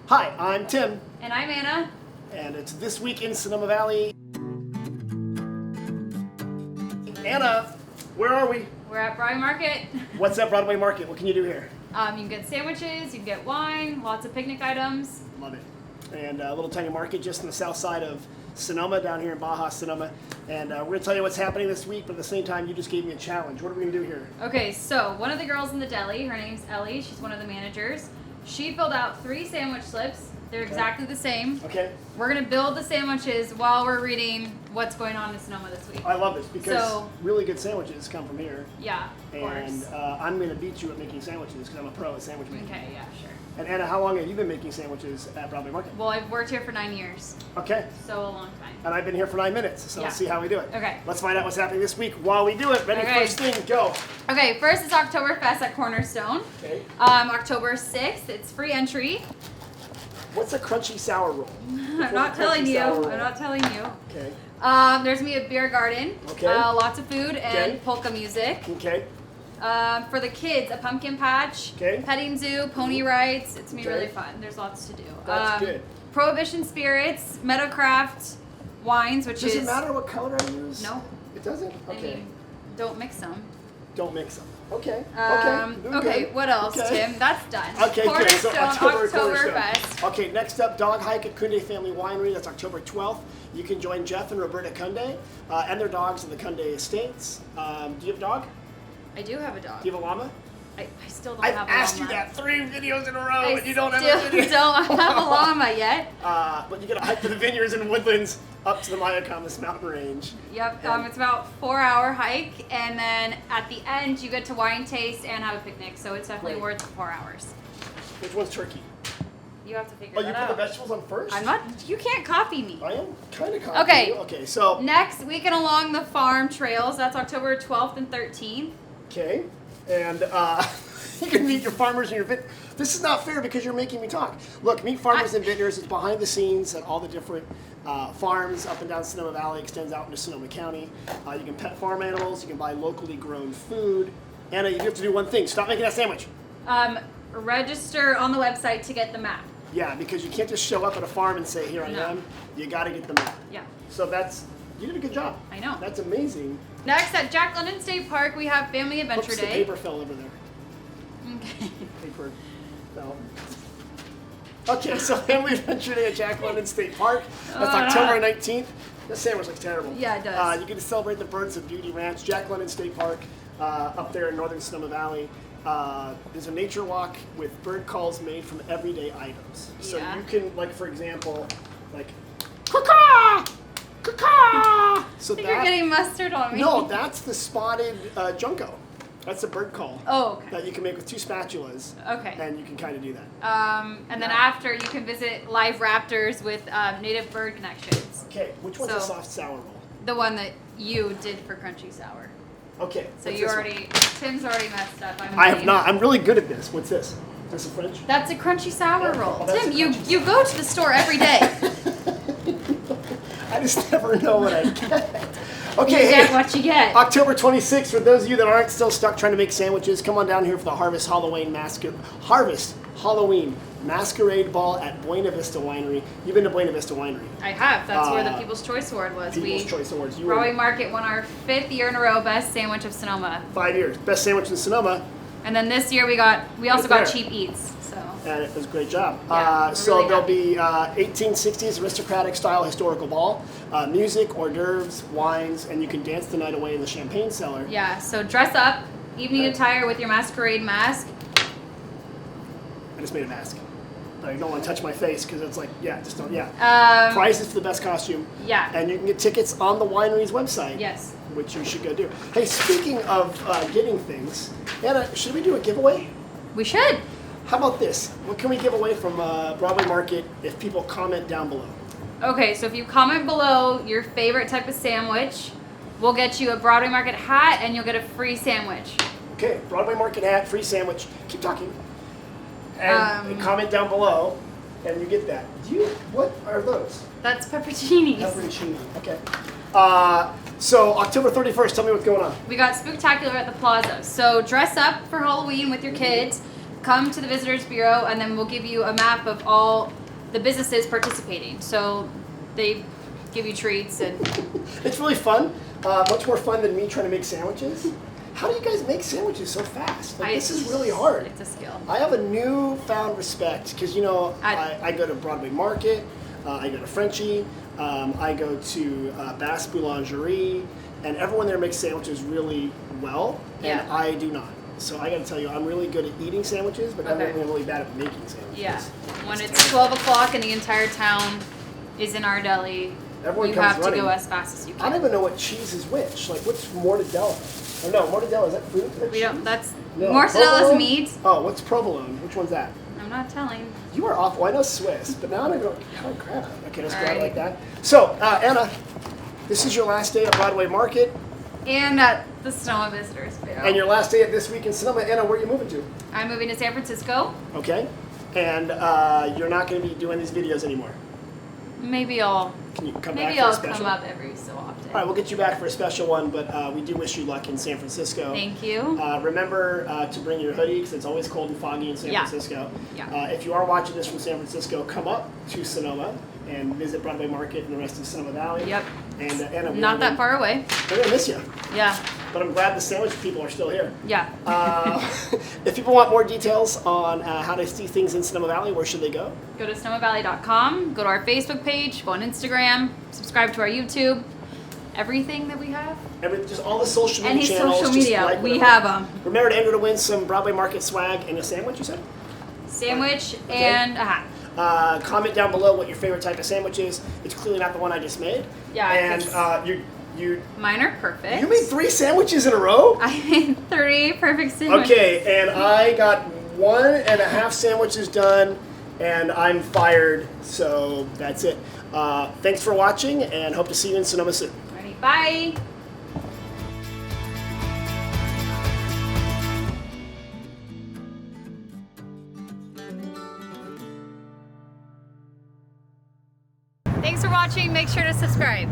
Hi, I'm Tim. And I'm Anna. And it's This Week in Sonoma Valley. Anna, where are we? We're at Broadway Market. What's at Broadway Market? What can you do here? You can get sandwiches, you can get wine, lots of picnic items. Love it. And a little tiny market just on the south side of Sonoma, down here in Baja, Sonoma. And we're going to tell you what's happening this week, but at the same time, you just gave me a challenge. What are we going to do here? Okay, so one of the girls in the deli, her name's Ellie, she's one of the managers. She filled out 3 sandwich slips. They're exactly the same. Okay. We're going to build the sandwiches while we're reading what's going on in Sonoma this week. I love this because really good sandwiches come from here. Yeah, of and course. I'm going to beat you at making sandwiches because I'm a pro at sandwich making. Okay, yeah, sure. And Anna, how long have you been making sandwiches at Broadway Market? Well, I've worked here for 9 years. Okay. So a long time. And I've been here for 9 minutes, so let's see how we do it. Okay. Let's find out what's happening this week while we do it. Ready, first thing, go. Okay, first is Oktoberfest at Cornerstone. Okay. October 6th, it's free entry. What's a crunchy sour roll? I'm not telling you. I'm not telling you. Okay. There's gonna be a beer garden. Okay. Lots of food and polka music. Okay. For the kids, a pumpkin patch. Okay. Petting zoo, pony rides. It's gonna be really fun. There's lots to do. That's good. Prohibition spirits, Meadowcraft wines, which Does it matter what color I use? No. It doesn't? Okay. I mean, don't mix them. Don't mix them. Okay. Okay. What else, Tim? That's done. Okay, good. So Cornerstone, Oktoberfest. Oktoberfest. Okay, next up, dog hike at Kunde Family Winery. That's October 12th. You can join Jeff and Roberta Kunde and their dogs in the Kunde Estates. Do you have a dog? I do have a dog. Do you have a llama? I still don't have a llama. I've asked you that 3 videos in a row, and you don't have a video. I still don't have a llama yet. But you get a hike to the vineyards and woodlands up to the Mayacamas mountain range. Yep, it's about a 4-hour hike, and then at the end you get to wine taste and have a picnic, so it's definitely worth the 4 hours. Which one's turkey? You have to figure that out. Oh, you put the vegetables on first? I'm not. You can't copy me. I am kind of copying you. Okay, so next weekend along the farm trails. That's October 12th and 13th. Okay, and you can meet your farmers and your vintners. This is not fair because you're making me talk. Look, meet farmers and vintners. It's behind the scenes at all the different farms up and down Sonoma Valley. Extends out into Sonoma County. You can pet farm animals. You can buy locally grown food. Anna, you have to do one thing. Stop making that sandwich. Register on the website to get the map. Yeah, because you can't just show up at a farm and say, here I am. You got to get the map. Yeah. So you did a good job. I know. That's amazing. Next, at Jack London State Park, we have Family Adventure Day. The paper fell over there. Okay. Paper fell. Okay, so Family Adventure Day at Jack London State Park. That's October 19th. This sandwich looks terrible. Yeah, it does. You get to celebrate the Birds of Beauty Ranch, Jack London State Park, up there in northern Sonoma Valley. There's a nature walk with bird calls made from everyday items. So you can, like, for example, like, caw-caw! Caw-caw! So you're getting mustard on me. No, that's the spotted junco. That's a bird call. Oh, okay. That you can make with 2 spatulas. Okay. And you can kind of do that. And then after, you can visit live raptors with native bird connections. Okay, which one's a soft sour roll? The one that you did for crunchy sour. Okay. So Tim's already messed up. I have not. I'm really good at this. What's this? Is this a French? That's a crunchy sour roll. Oh, Tim, you go to the store every day. I just never know what I get. Okay, you get what you get. October 26th, for those of you that aren't still stuck trying to make sandwiches, come on down here for the Harvest Halloween Masquerade Ball at Buena Vista Winery. You've been to Buena Vista Winery. I have. That's where the People's Choice Award was. People's Choice Awards. Broadway Market won our 5th year in a row, Best Sandwich of Sonoma. 5 years. Best Sandwich in Sonoma. And then this year we also got Cheap Eats. And it was a great job. Yeah, so there'll be 1860s aristocratic style historical ball, music, hors d'oeuvres, wines, and you can dance the night away in the champagne cellar. Yeah, so dress up, evening attire with your masquerade mask. I just made a mask. I don't want to touch my face because it's like, just don't, prizes for the best costume. Yeah. And you can get tickets on the winery's website. Yes. Which you should go do. Hey, speaking of getting things, Anna, should we do a giveaway? We should. How about this? What can we give away from Broadway Market if people comment down below? Okay, so if you comment below your favorite type of sandwich, we'll get you a Broadway Market hat and you'll get a free sandwich. Okay, Broadway Market hat, free sandwich. Keep talking. And comment down below and you get that. What are those? That's pepperoncinis. Pepperoncini, okay. So October 31st, tell me what's going on. We got Spooktacular at the Plaza. So dress up for Halloween with your kids. come to the Visitors Bureau, and then we'll give you a map of all the businesses participating. So they give you treats and It's really fun. Much more fun than me trying to make sandwiches. How do you guys make sandwiches so fast? Like, this is really hard. It's a skill. I have a newfound respect because, you know, I go to Broadway Market, I go to Frenchie, I go to Bass Boulangerie, and everyone there makes sandwiches really well, and I do not. So I got to tell you, I'm really good at eating sandwiches, but I'm really bad at making sandwiches. Yeah. When it's 12 o'clock and the entire town is in our deli, Everyone you comes have running. to go as fast as you I can. don't even know what cheese is which. Like, what's mortadella? Oh, no, mortadella, is that food? We don't. That's No. mortadella's Provolone? meat. Oh, what's provolone? Which one's that? I'm not telling. You are awful. I know Swiss, but now I'm going to go, oh, crap. Okay, let's go Alright. like that. So, Anna, this is your last day at Broadway Market, And at the Sonoma Visitors Bureau. and your last day at This Week in Sonoma. Anna, where are you moving to? I'm moving to San Francisco. Okay. And you're not going to be doing these videos anymore. Maybe I'll Can you come back maybe for a I'll special? come up every so often. All right, we'll get you back for a special one, but we do wish you luck in San Francisco. Thank you. Remember to bring your hoodie because it's always cold and foggy in San Yeah. Francisco. Yeah. If you are watching this from San Francisco, come up to Sonoma and visit Broadway Market and the rest of Sonoma Valley. Yep. And Anna, Not that far away. We're gonna miss you, Yeah. but I'm glad the sandwich people are still here. Yeah. If people want more details on how to see things in Sonoma Valley, where should they go? Go to SonomaValley.com. Go to our Facebook page. Go on Instagram. Subscribe to our YouTube. Everything that we have. Just all the social media Any channels. social just media, like we whatever. have them. Remember to enter to win some Broadway Market swag and a sandwich, you said? Sandwich and a hat. Comment down below what your favorite type of sandwich is. It's clearly not the one I just made. Yeah, And it's- you Mine are perfect. made 3 sandwiches in a row? I made 3 perfect sandwiches. Okay, and I got 1.5 sandwiches done, and I'm fired. So that's it. Thanks for watching, and hope to see you in Sonoma soon. Ready? Bye. Thanks for watching. Make sure to subscribe.